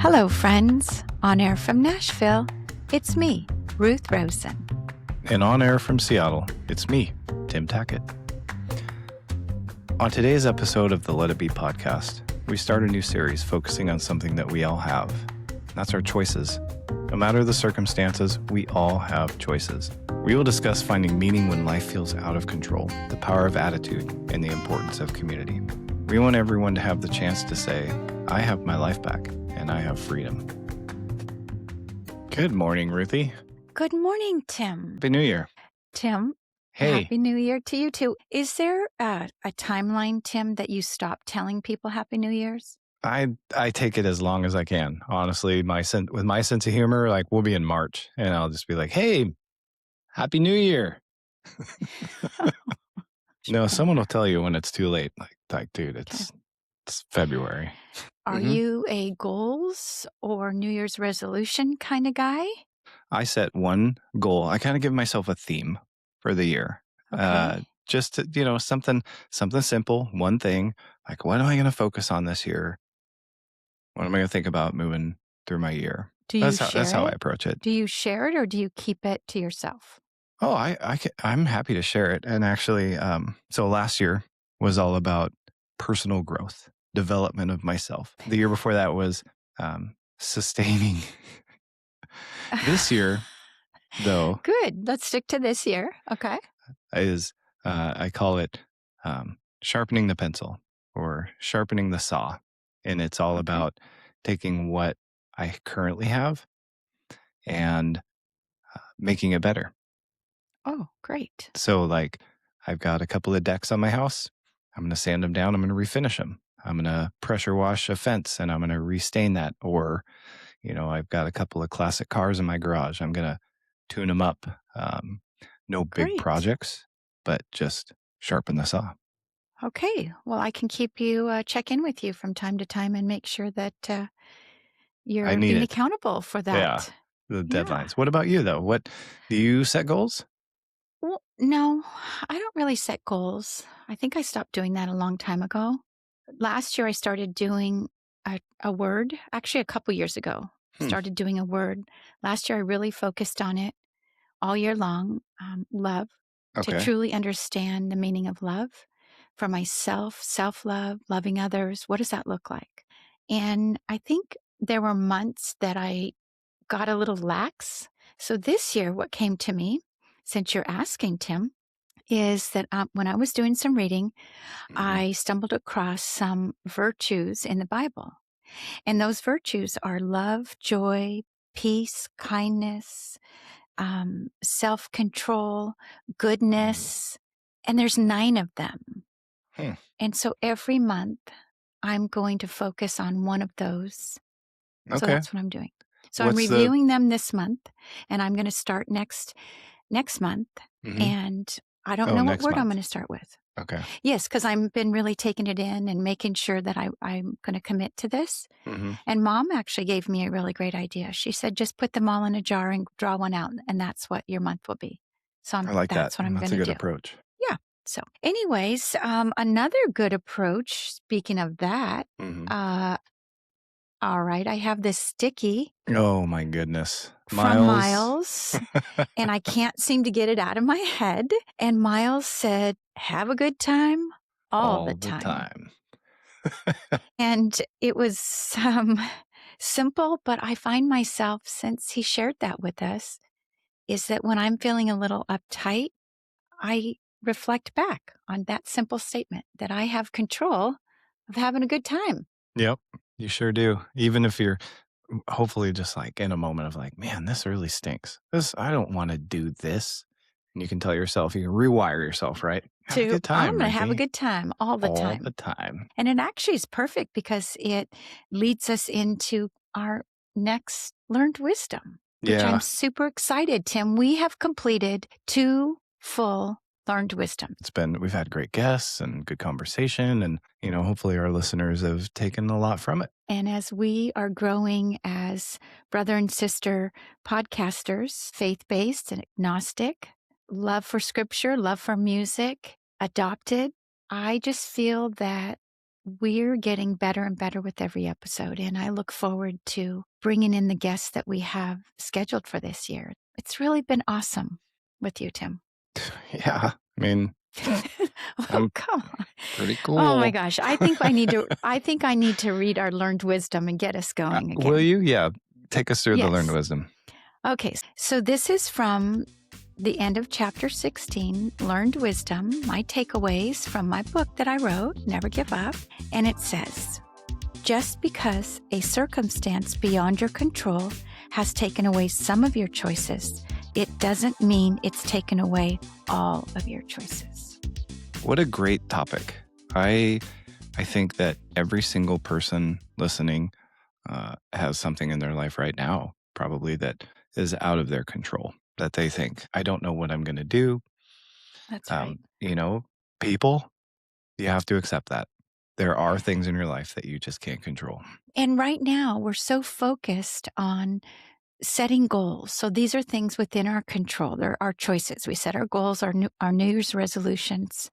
Hello, friends. On air from Nashville, it's me, Ruthe Rosen. And on air from Seattle, it's me, Tim Tackett. On today's episode of the Let It Be podcast, we start a new series focusing on something that we all have. That's our choices. No matter the circumstances, we all have choices. We will discuss finding meaning when life feels out of control, the power of attitude, and the importance of community. We want everyone to have the chance to say, I have my life back, and I have freedom. Good morning, Ruthe. Good morning, Tim. Happy New Year. Tim, Hey. Happy New Year to you, too. Is there a timeline, Tim, that you stop telling people Happy New Year's? I take it as long as I can. Honestly, with my sense of humor, like we'll be in March, and I'll just be like, hey, Happy New Year. No, someone will tell you when it's too late. Like dude, it's February. Are you a goals or New Year's resolution kind of guy? I set one goal. I kind of give myself a theme for the year. Okay. Just to, something simple, one thing. Like, what am I going to focus on this year? What am I going to think about moving through my year? That's how I approach it. Do you share it or do you keep it to yourself? Oh, I'm happy to share it. And actually, so last year was all about personal growth, development of myself. The year before that was sustaining. This year, though. Good. Let's stick to this year. Okay. I call it sharpening the pencil or sharpening the saw. And it's all about taking what I currently have and making it better. Oh, great. So like I've got a couple of decks on my house. I'm going to sand them down. I'm going to refinish them. I'm going to pressure wash a fence and I'm going to restain that. Or, I've got a couple of classic cars in my garage. I'm going to tune them up. No big projects, but just sharpen the saw. Okay. Well, I can keep you, check in with you from time to time and make sure that you're being accountable for that. Yeah, the deadlines. What about you, though? What do you set goals? Well, no, I don't really set goals. I think I stopped doing that a long time ago. Last year, I started doing a word, actually a couple years ago, started doing a word. Last year, I really focused on it all year long, love, to truly understand the meaning of love for myself, self-love, loving others. What does that look like? And I think there were months that I got a little lax. So this year, what came to me, since you're asking, Tim, is that when I was doing some reading, I stumbled across some virtues in the Bible. And those virtues are love, joy, peace, kindness, self-control, goodness, and there's 9 of them. And so every month, I'm going to focus on one of those. So that's what I'm doing. So I'm reviewing them this month, and I'm going to start next month. And I don't know what word I'm going to start with. Okay. Yes, because I've been really taking it in and making sure that I'm going to commit to this. And Mom actually gave me a really great idea. She said, just put them all in a jar and draw one out, and that's what your month will be. So I like that's what I'm going to do. That's a good approach. Yeah. So anyways, another good approach, speaking of that, all right, I have this sticky. Oh, my goodness. From Miles, and I can't seem to get it out of my head. And Miles said, have a good time all the time. And it was simple, but I find myself, since he shared that with us, is that when I'm feeling a little uptight, I reflect back on that simple statement that I have control of having a good time. Yep, you sure do. Even if you're hopefully just like in a moment of like, man, this really stinks. I don't want to do this. And you can tell yourself, you can rewire yourself, right? Have a good time. I'm going to have a good time all the time. All the time. And it actually is perfect because it leads us into our next learned wisdom, which I'm super excited, Tim. We have completed 2 full learned wisdom. We've had great guests and good conversation, and hopefully our listeners have taken a lot from it. And as we are growing as brother and sister podcasters, faith-based and agnostic, love for scripture, love for music, adopted, I just feel that we're getting better and better with every episode, and I look forward to bringing in the guests that we have scheduled for this year. It's really been awesome with you, Tim. Yeah. I mean, Oh, I'm come on. pretty Oh my cool. gosh. I think I need to read our learned wisdom and get us going Will again. you? Yeah. Take us through the learned Yes. wisdom. Okay. So this is from the end of chapter 16, Learned Wisdom, my takeaways from my book that I wrote, Never Give Up. And it says, just because a circumstance beyond your control has taken away some of your choices, it doesn't mean it's taken away all of your choices. What a great topic. I think that every single person listening has something in their life right now, probably that is out of their control, that they think, I don't know what I'm going to do. That's right. People, you have to accept that. There are things in your life that you just can't control. And right now, we're so focused on setting goals. So these are things within our control. They're our choices. We set our goals, our New Year's resolutions.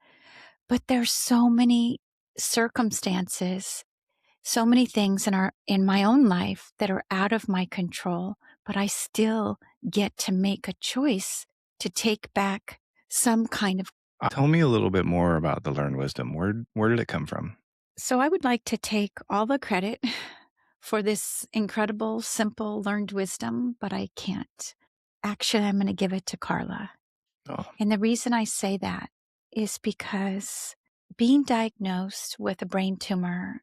But there's so many circumstances, so many things in my own life that are out of my control, but I still get to make a choice to take back some kind of. Tell me a little bit more about the learned wisdom. Where did it come from? So I would like to take all the credit for this incredible, simple learned wisdom, but I can't. Actually, I'm going to give it to Karla. Oh, And the reason I say that is because being diagnosed with a brain tumor,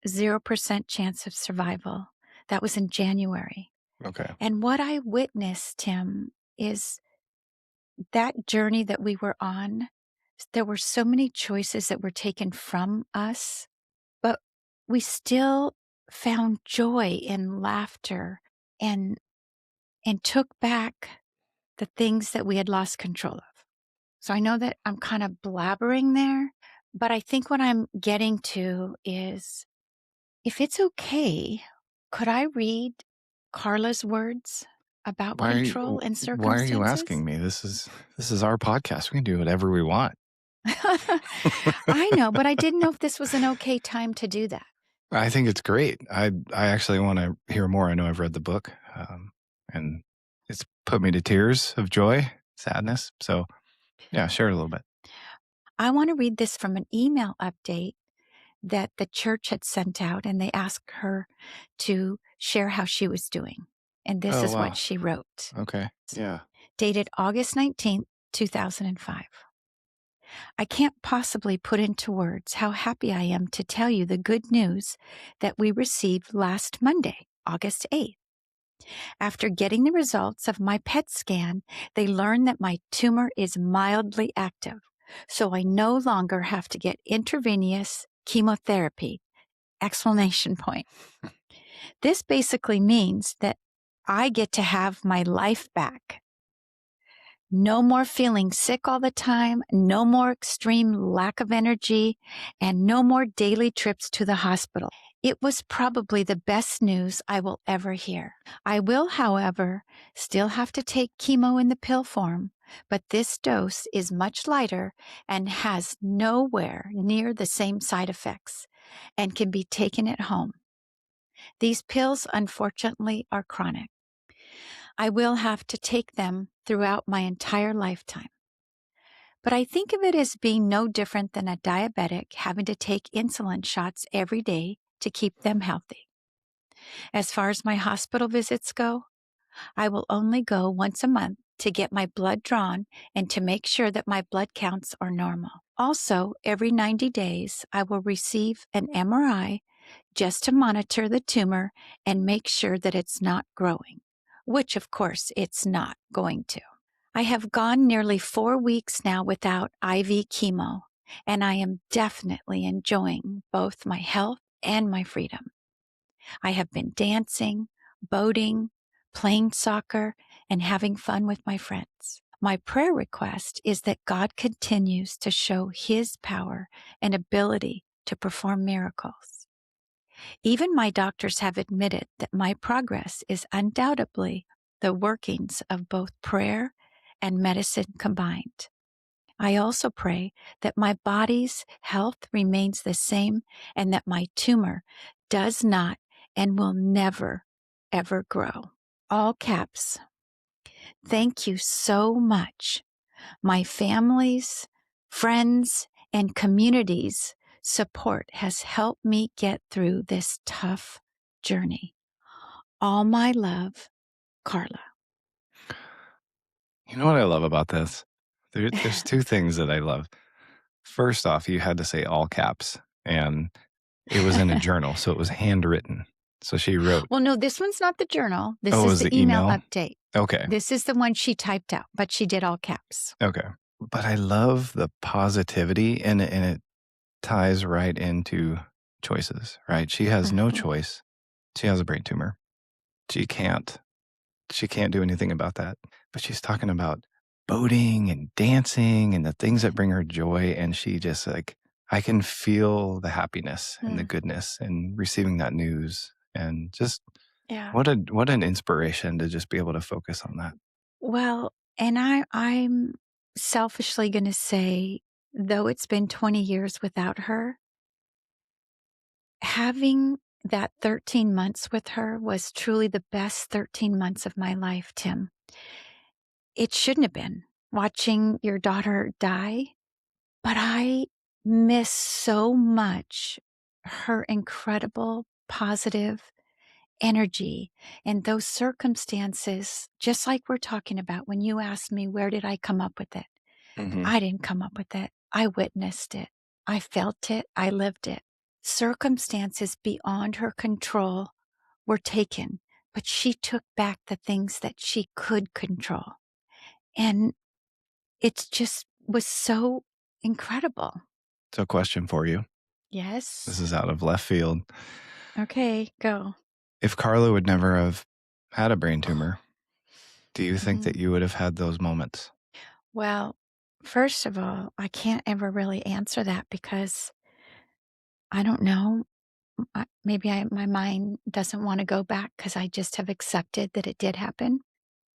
0% chance of survival, that was in January. okay. And what I witnessed, Tim, is that journey that we were on, there were so many choices that were taken from us, but we still found joy and laughter and took back the things that we had lost control of. So I know that I'm kind of blabbering there, but I think what I'm getting to is, if it's okay, could I read Karla's words about control and Why are you circumstances? asking me? This is our podcast. We can do whatever we want. I know, but I didn't know if this was an okay time to do that. I think it's great. I actually want to hear more. I know I've read the book, and it's put me to tears of joy, sadness. So, yeah, share it a little bit. I want to read this from an email update that the church had sent out, and they asked her to share how she was doing. And this is wow. what she wrote. Okay. Yeah. Dated August 19th, 2005. I can't possibly put into words how happy I am to tell you the good news that we received last Monday, August 8th. After getting the results of my PET scan, they learned that my tumor is mildly active, so I no longer have to get intravenous chemotherapy! Exclamation point. This basically means that I get to have my life back. No more feeling sick all the time, no more extreme lack of energy, and no more daily trips to the hospital. It was probably the best news I will ever hear. I will, however, still have to take chemo in the pill form, but this dose is much lighter and has nowhere near the same side effects and can be taken at home. These pills, unfortunately, are chronic. I will have to take them throughout my entire lifetime. But I think of it as being no different than a diabetic having to take insulin shots every day to keep them healthy. As far as my hospital visits go, I will only go once a month to get my blood drawn and to make sure that my blood counts are normal. Also, every 90 days, I will receive an MRI just to monitor the tumor and make sure that it's not growing, which of course it's not going to. I have gone nearly 4 weeks now without IV chemo, and I am definitely enjoying both my health and my freedom. I have been dancing, boating, playing soccer, and having fun with my friends. My prayer request is that God continues to show His power and ability to perform miracles. Even my doctors have admitted that my progress is undoubtedly the workings of both prayer and medicine combined. I also pray that my body's health remains the same and that my tumor does not and will never, ever grow. All caps. Thank you so much. My family's, friends, and community's support has helped me get through this tough journey. All my love, Karla. You know what I love about this? There's two things that I love. First off, you had to say all caps, and it was in a journal, so it was handwritten. So she wrote, Well, no, this one's not the journal. This oh, it is was the the email email? update. Okay. This is the one she typed out, but she did all caps. Okay. But I love the positivity, and it ties right into choices, right? She has no Mhm. choice. She has a brain tumor. She can't she can't do anything about that. But she's talking about boating and dancing and the things that bring her joy, and she just like, I can feel the happiness and the Mm, goodness and receiving that news, and just yeah. what an inspiration to just be able to focus on that. Well, and I'm selfishly going to say, though it's been 20 years without her, having that 13 months with her was truly the best 13 months of my life, Tim. It shouldn't have been watching your daughter die, but I miss so much her incredible positive energy and those circumstances, just like we're talking about when you asked me, where did I come up with it? Mhm. I didn't come up with it. I witnessed it. I felt it. I lived it. Circumstances beyond her control were taken, but she took back the things that she could control. And it just was so incredible. So, question for you. This Yes. is out of left field. Okay, go. If Karla would never have had a brain tumor, do you think Mhm. that you would have had those moments? Well, first of all, I can't ever really answer that because I don't know. My mind doesn't want to go back because I just have accepted that it did happen.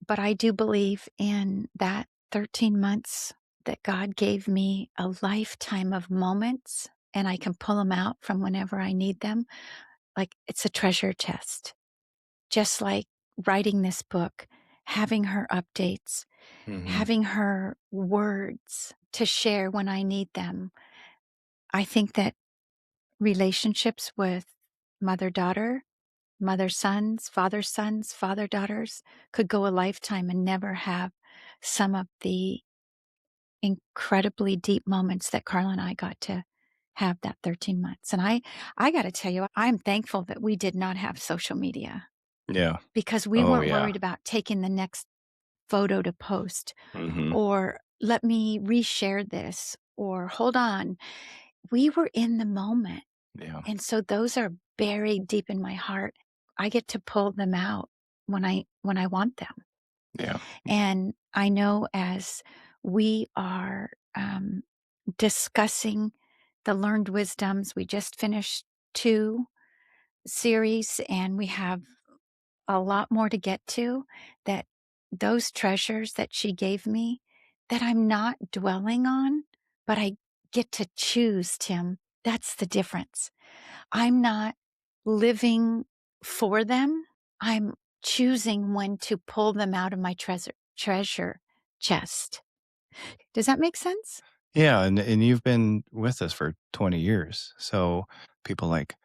But I do believe in that 13 months that God gave me a lifetime of moments and I can pull them out from whenever I need them. Like it's a treasure chest. Just like writing this book, having her updates, Mhm. having her words to share when I need them. I think that relationships with mother daughter, mother sons, father daughters could go a lifetime and never have some of the incredibly deep moments that Karla and I got to have that 13 months. And I got to tell you, I'm thankful that we did not have social media Yeah. because we Oh, weren't yeah. worried about taking the next photo to post Mhm. or let me reshare this or hold on. We were in the moment. Yeah. And so those are buried deep in my heart. I get to pull them out when I want them. Yeah. And I know as we are discussing the learned wisdoms, we just finished 2 series and we have a lot more to get to, that those treasures that she gave me that I'm not dwelling on, but I get to choose, Tim. That's the difference. I'm not living for them. I'm choosing when to pull them out of my treasure chest. Does that make sense? Yeah, and you've been with us for 20 years. So people like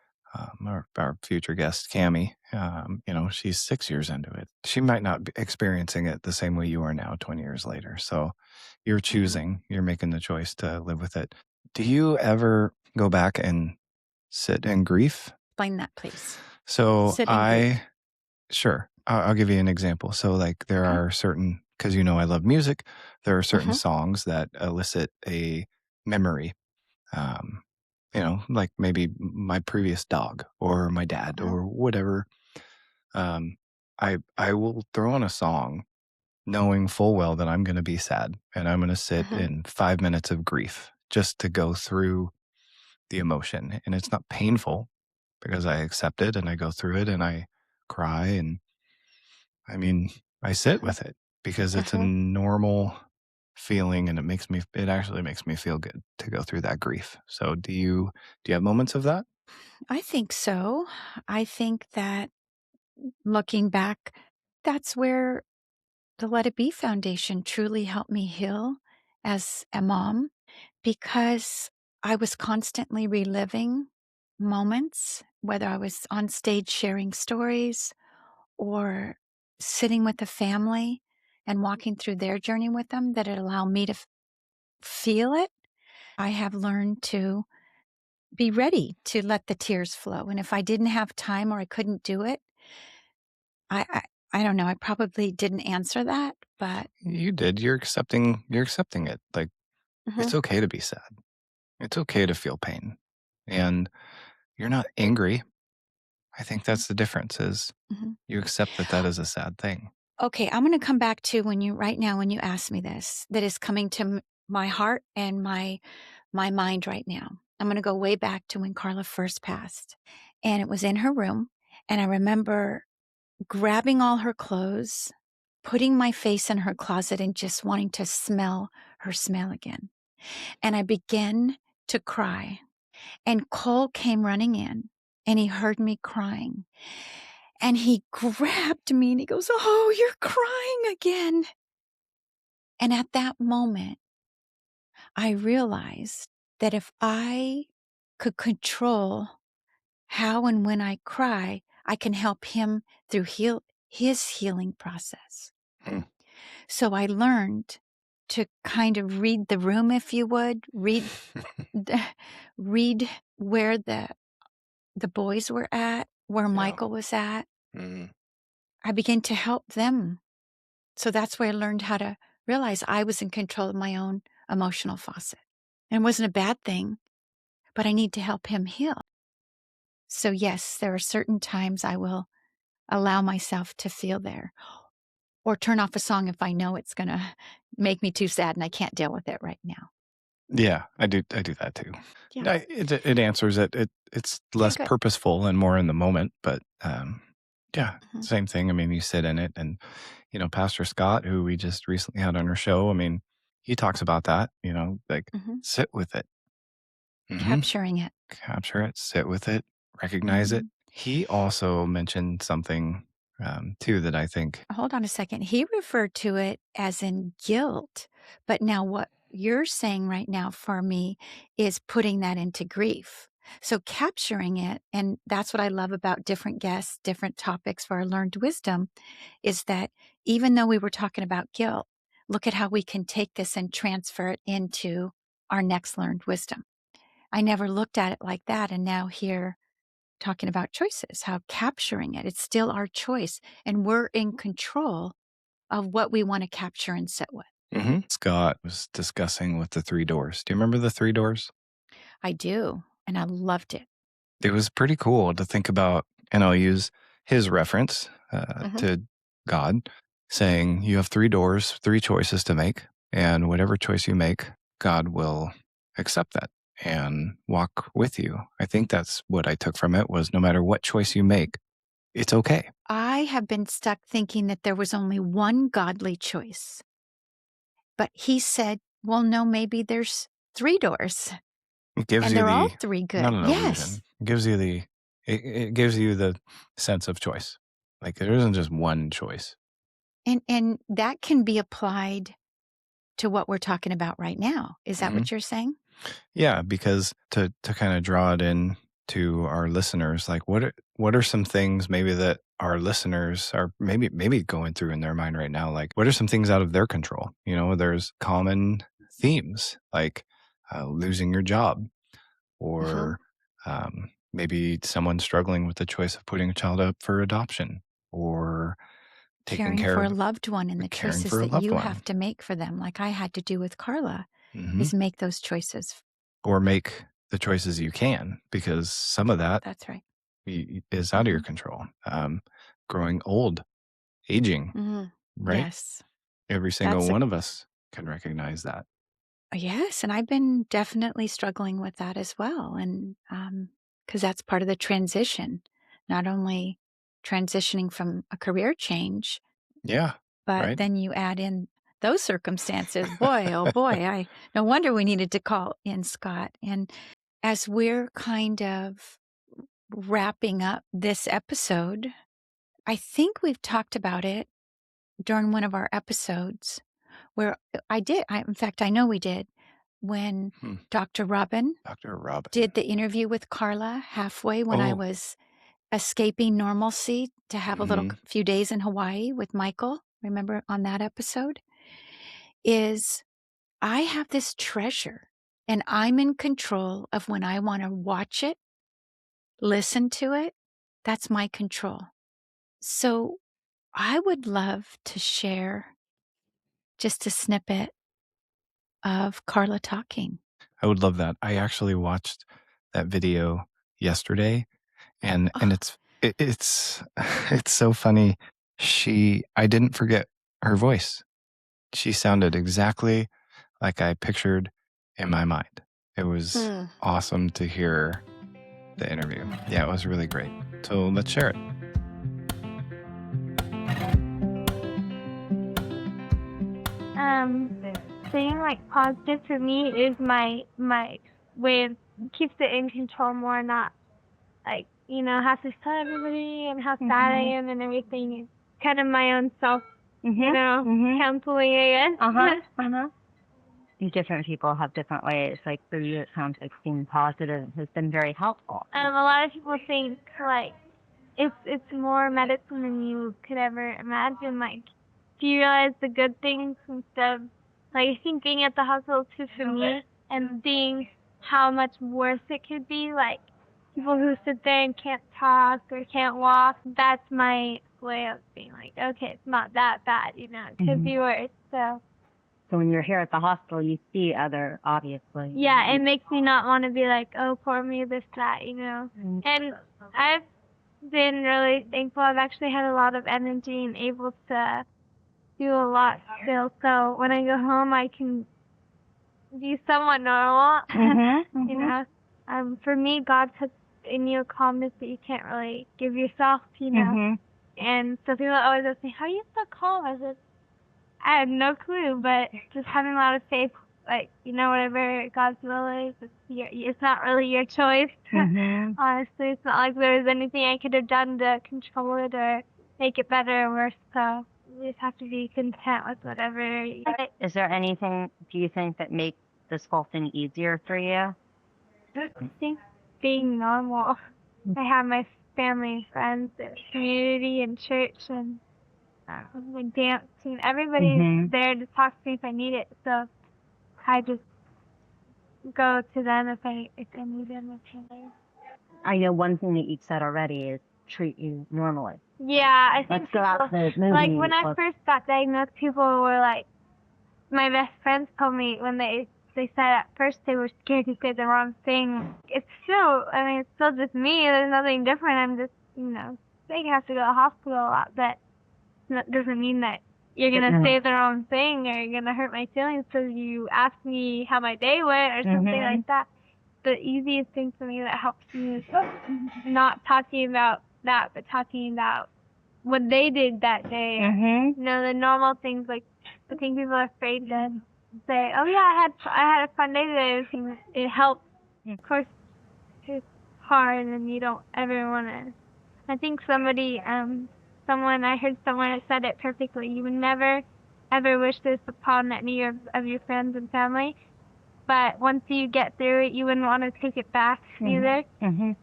our future guest, Cami, she's 6 years into it. She might not be experiencing it the same way you are now, 20 years later. So Mhm. you're making the choice to live with it. Do you ever go back and sit in grief? Explain that, please. So Sit in grief. sure, I'll give you an example. So like there Okay. are certain, because I love music, there are certain Mhm. songs that elicit a memory, um, like maybe my previous dog or my dad Mhm. or whatever. Um, I will throw on a song knowing full well that I'm going to be sad and I'm going to sit Mhm. in 5 minutes of grief just to go through the emotion. And it's not painful because I accept it and I go through it and I cry. And I mean, I sit Mhm. with it because it's a Mhm. normal feeling, and it actually makes me feel good to go through that grief. So do you have moments of that? I think so. I think that looking back, that's where the Let It Be Foundation truly helped me heal as a mom because I was constantly reliving moments, whether I was on stage sharing stories or sitting with the family and walking through their journey with them, that it allowed me to feel it. I have learned to be ready to let the tears flow. And if I didn't have time or I couldn't do it, I, I, I don't know. I probably didn't answer that, but You did. You're accepting it. Like, mhm, it's okay to be sad. It's okay to feel pain. And you're not angry. I think mhm, that's the difference is mhm. you accept that that is a sad thing. Okay, I'm going to come back to right now when you ask me this, that is coming to my heart and my mind right now. I'm going to go way back to when Karla first passed, and it was in her room, and I remember grabbing all her clothes, putting my face in her closet, and just wanting to smell her smell again. And I began to cry, and Cole came running in, and he heard me crying, and he grabbed me and he goes, "Oh, you're crying again." And at that moment, I realized that if I could control how and when I cry, I can help him through his healing process. Hmm. So I learned to kind of read the room, if you would, read where the boys were at, where Yeah. Michael was at. Mhm. I began to help them. So that's where I learned how to realize I was in control of my own emotional faucet. And it wasn't a bad thing, but I need to help him heal. So yes, there are certain times I will allow myself to feel there or turn off a song if I know it's going to make me too sad and I can't deal with it right now. Yeah, I do that too. Yeah. It answers it. It's Okay, less good. purposeful and more in the moment, but, yeah, Mhm, same thing. I mean, you sit in it and, Pastor Scott, who we just recently had on our show, I mean, he talks about that, like, mhm. sit with it. Mhm. Capturing it. Capture it, sit with it, recognize it. Mhm. He also mentioned something, too that I think Hold on a second. He referred to it as in guilt, but now what you're saying right now for me is putting that into grief. So capturing it, and that's what I love about different guests, different topics for our learned wisdom, is that even though we were talking about guilt, look at how we can take this and transfer it into our next learned wisdom. I never looked at it like that. And now here talking about choices, how capturing it, it's still our choice and we're in control of what we want to capture and sit with. Scott was discussing with the 3 doors. Do you remember the 3 doors? I do. And I loved it. It was pretty cool to think about, and I'll use his reference Hmm. to God, saying, "You have 3 doors, 3 choices to make, and whatever choice you make, God will accept that and walk with you." I think that's what I took from it was no matter what choice you make, it's okay. I have been stuck thinking that there was only one godly choice. But he said, well, no, maybe there's three doors It gives and you they're all the three not good. an Yes. illusion. It gives you the sense of choice. Like there isn't just one choice. And that can be applied to what we're talking about right now. Is that Mhm. what you're saying? Yeah, because to kind of draw it in to our listeners, like what are some things maybe that our listeners are maybe going through in their mind right now? Like what are some things out of their control? There's common themes like losing your job Hmm. or maybe someone struggling with the choice of putting a child up for adoption or taking Caring care for a of loved one and the caring choices for a that loved you one. have to make for them, like I had to do with Karla, Hmm. is make those choices. Or make the choices you can because some of that That's right. is out of your Hmm. control. Growing old, aging, Hmm. right? Yes. Every single That's a one of us can recognize that. yes, and I've been definitely struggling with that as well, and, because that's part of the transition, not only transitioning from a career change, Yeah, but right. then you add in those circumstances, boy, oh boy, no wonder we needed to call in Scott. And as we're kind of wrapping up this episode, I think we've talked about it during one of our episodes where in fact, I know we did, when Hmm. Dr. Robin Dr. Robin. did the interview with Karla halfway when I Oh. was escaping normalcy to have a little few days in Hawaii with Michael. Remember on that episode? Is I have this treasure and I'm in control of when I want to watch it, listen to it. That's my control. So I would love to share just a snippet of Karla talking. I would love that. I actually watched that video yesterday, and it's it's so funny. I didn't forget her voice. She sounded exactly like I pictured in my mind. It was awesome to hear the interview. Yeah, it was really great. So let's share it. Staying like positive for me is my way of keeps it in control more, not like, have to tell everybody and how sad I am and everything. It's kind of my own self, counseling, I guess. Different people have different ways. Like for you, it sounds like being positive has been very helpful. A lot of people think like it's more medicine than you could ever imagine. Like, do you realize the good things instead of, like, I think being at the hospital too for me and seeing how much worse it could be, like people who sit there and can't talk or can't walk, that's my way of being like, okay, it's not that bad, it could be worse. So when you're here at the hospital, you see other, obviously. Yeah, it makes me not want to be like, oh, poor me, this, that, And I've been really thankful. I've actually had a lot of energy and able to do a lot still. So when I go home, I can be somewhat normal. For me, God puts in you a calmness that you can't really give yourself. And so people always ask me, "How are you so calm?" I said, I had no clue, but just having a lot of faith. Like, whatever God's will is, it's not really your choice. Honestly, it's not like there was anything I could have done to control it or make it better or worse. So you just have to be content with whatever. Is there anything, do you think, that makes this whole thing easier for you? I think being normal. I have my family and friends and community and church and my dance team. Everybody's there to talk to me if I need it. So I just go to them if I need them. I know one thing that you've said already is treat you normally. Yeah, I think Let's go out to the movie. like when I first got diagnosed, people were like, my best friends told me when they said at first they were scared to say the wrong thing. It's still just me. There's nothing different. I'm just, they have to go to the hospital a lot, but that doesn't mean that you're gonna say the wrong thing or you're gonna hurt my feelings because you asked me how my day went or something like that. The easiest thing for me that helps me is not talking about that, but talking about what they did that day. The normal things, like the things people are afraid to say. Oh yeah, I had a fun day today. It helps. Of course, it's hard, and you don't ever want to. I think I heard someone that said it perfectly. You would never, ever wish this upon any of your friends and family. But once you get through it, you wouldn't want to take it back either,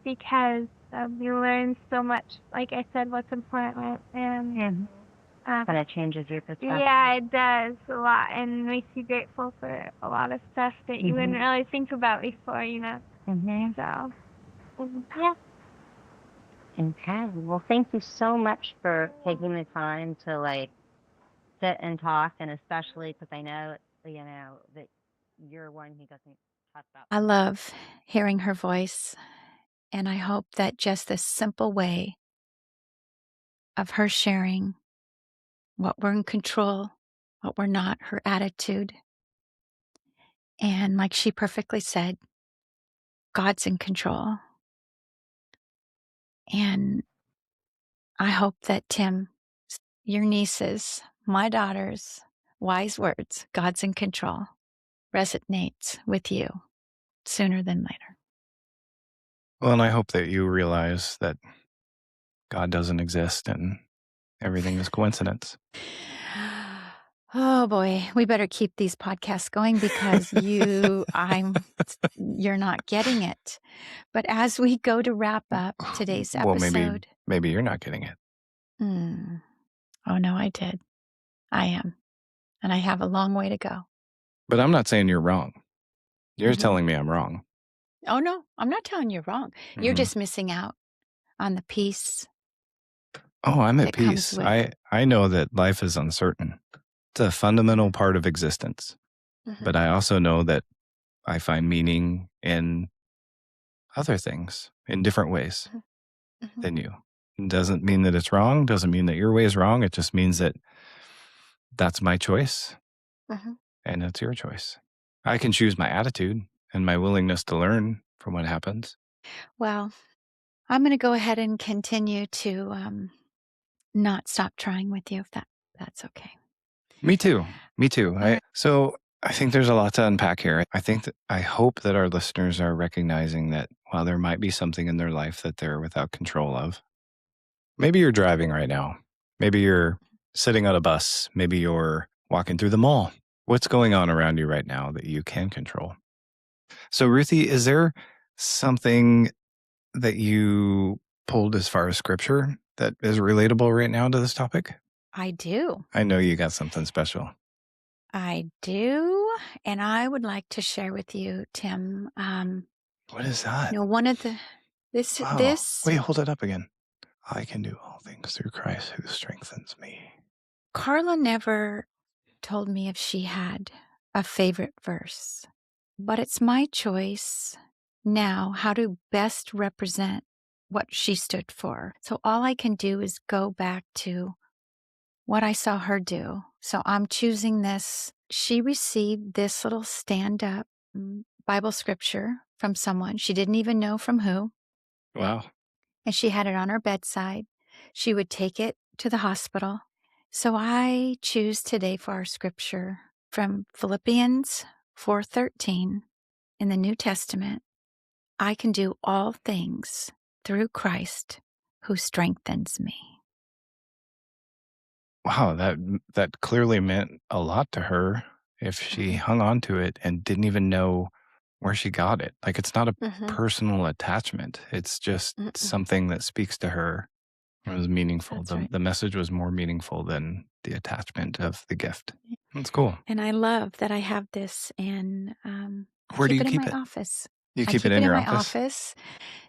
because you learn so much. Like I said, what's important, and but it changes your perspective. yeah, it does a lot, and makes you grateful for a lot of stuff that you wouldn't really think about before, So, yeah. Okay. Well, thank you so much for taking the time to sit and talk, and especially because I know that you're one who doesn't talk about. I love hearing her voice, and I hope that just this simple way of her sharing what we're in control, what we're not, her attitude. And like she perfectly said, God's in control. And I hope that Tim, your nieces, my daughters, Wise words, God's in control, resonates with you sooner than later. Well, and I hope that you realize that God doesn't exist and everything is coincidence. Oh boy, we better keep these podcasts going because you're not getting it. But as we go to wrap up today's Well, episode, maybe you're not getting it. oh no, I did. I am. And I have a long way to go. But I'm not saying you're wrong. You're Mhm. telling me I'm wrong. Oh no, I'm not telling you wrong. You're Mhm. just missing out on the peace Oh, I'm at that comes peace. with. I know that life is uncertain. It's a fundamental part of existence. But Mhm. I also know that I find meaning in other things in different ways Mhm. Mhm. than you. It doesn't mean that it's wrong, doesn't mean that your way is wrong. It just means that that's my choice Mhm. and it's your choice. I can choose my attitude and my willingness to learn from what happens. Well, I'm going to go ahead and continue to not stop trying with you if that's okay. Me too. Me too. All right. So I think there's a lot to unpack here. I hope that our listeners are recognizing that while there might be something in their life that they're without control of, maybe you're driving right now. Maybe you're sitting on a bus. Maybe you're walking through the mall. What's going on around you right now that you can control? So, Ruthie, is there something that you pulled as far as scripture that is relatable right now to this topic? I do. I know you got something special. I do. And I would like to share with you, Tim, What is that? one of the, Oh, this, wait, hold it up again. I can do all things through Christ who strengthens me. Karla never told me if she had a favorite verse, but it's my choice now how to best represent what she stood for. So all I can do is go back to what I saw her do. So I'm choosing this. She received this little stand up Bible scripture from someone. She didn't even know from who. Wow. And she had it on her bedside. She would take it to the hospital. So I choose today for our scripture from Philippians 4:13 in the New Testament. I can do all things through Christ who strengthens me. Wow, that clearly meant a lot to her if she Mhm. hung on to it and didn't even know where she got it. Like, it's not a Mhm. personal attachment. It's just Mm-mm. something that speaks to her. It was meaningful. That's The right. the message was more meaningful than the attachment of the gift. That's cool. And I love that I have this I Where do keep you it in keep my it? office. You I keep it keep it in in your my office? office.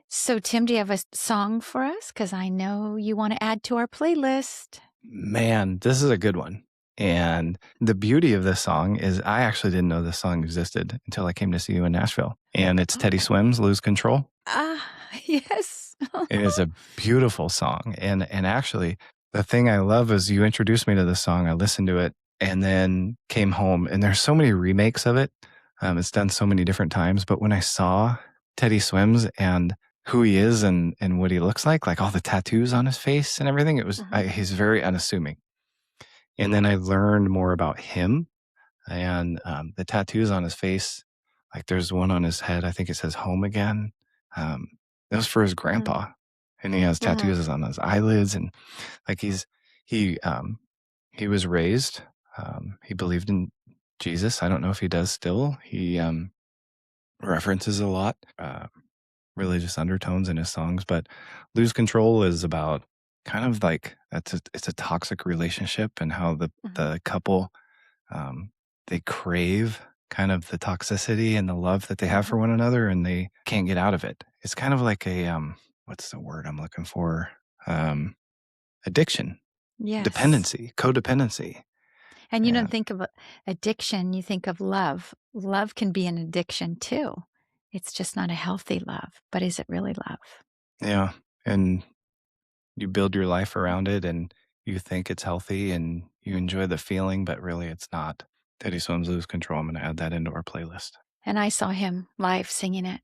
So, Tim, do you have a song for us? Because I know you want to add to our playlist. Man, this is a good one. And the beauty of this song is I actually didn't know this song existed until I came to see you in Nashville. And it's Teddy Oh, Swims' Lose Control. ah, yes. It is a beautiful song. And actually, the thing I love is you introduced me to this song. I listened to it and then came home. And there's so many remakes of it. It's done so many different times. But when I saw Teddy Swims and who he is and what he looks like all the tattoos on his face and everything, Mhm. he's very unassuming. And then I learned more about him and the tattoos on his face. Like there's one on his head. I think it says home again. Um, that was for his Mm. grandpa. And he has Mhm. tattoos on his eyelids. And like he, um, he was raised, he believed in Jesus. I don't know if he does still. He, references a lot, religious undertones in his songs, but Lose Control is about kind of like it's a toxic relationship and how Mhm. the couple they crave kind of the toxicity and the love that they have for Mhm. one another and they can't get out of it. It's kind of like a what's the word I'm looking for? Um, addiction, Yes. dependency, codependency. And you don't And think of addiction, you think of love. Love can be an addiction too. It's just not a healthy love. But is it really love? yeah, and you build your life around it and you think it's healthy and you enjoy the feeling, but really it's not. Teddy Swims Lose Control. I'm going to add that into our playlist. And I saw him live singing it.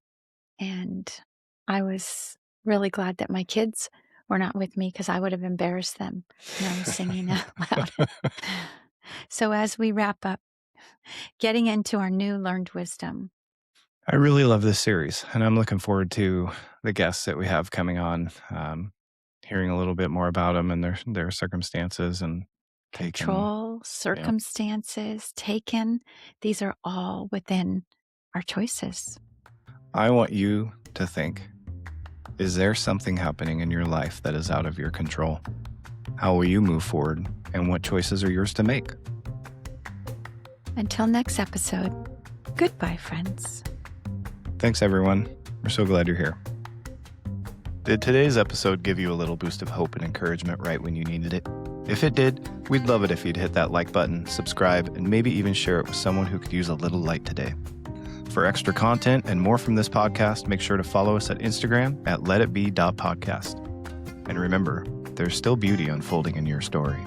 And I was really glad that my kids were not with me because I would have embarrassed them when I was singing out loud. So, as we wrap up, getting into our new learned wisdom, I really love this series, and I'm looking forward to the guests that we have coming on, hearing a little bit more about them and their circumstances and taken. control, circumstances, taken, these are all within our choices. I want you to think, is there something happening in your life that is out of your control? How will you move forward, and what choices are yours to make? Until next episode, goodbye, friends. Thanks, everyone. We're so glad you're here. Did today's episode give you a little boost of hope and encouragement right when you needed it? If it did, we'd love it if you'd hit that like button, subscribe, and maybe even share it with someone who could use a little light today. For extra content and more from this podcast, make sure to follow us at Instagram at letitbe.podcast. And remember, there's still beauty unfolding in your story.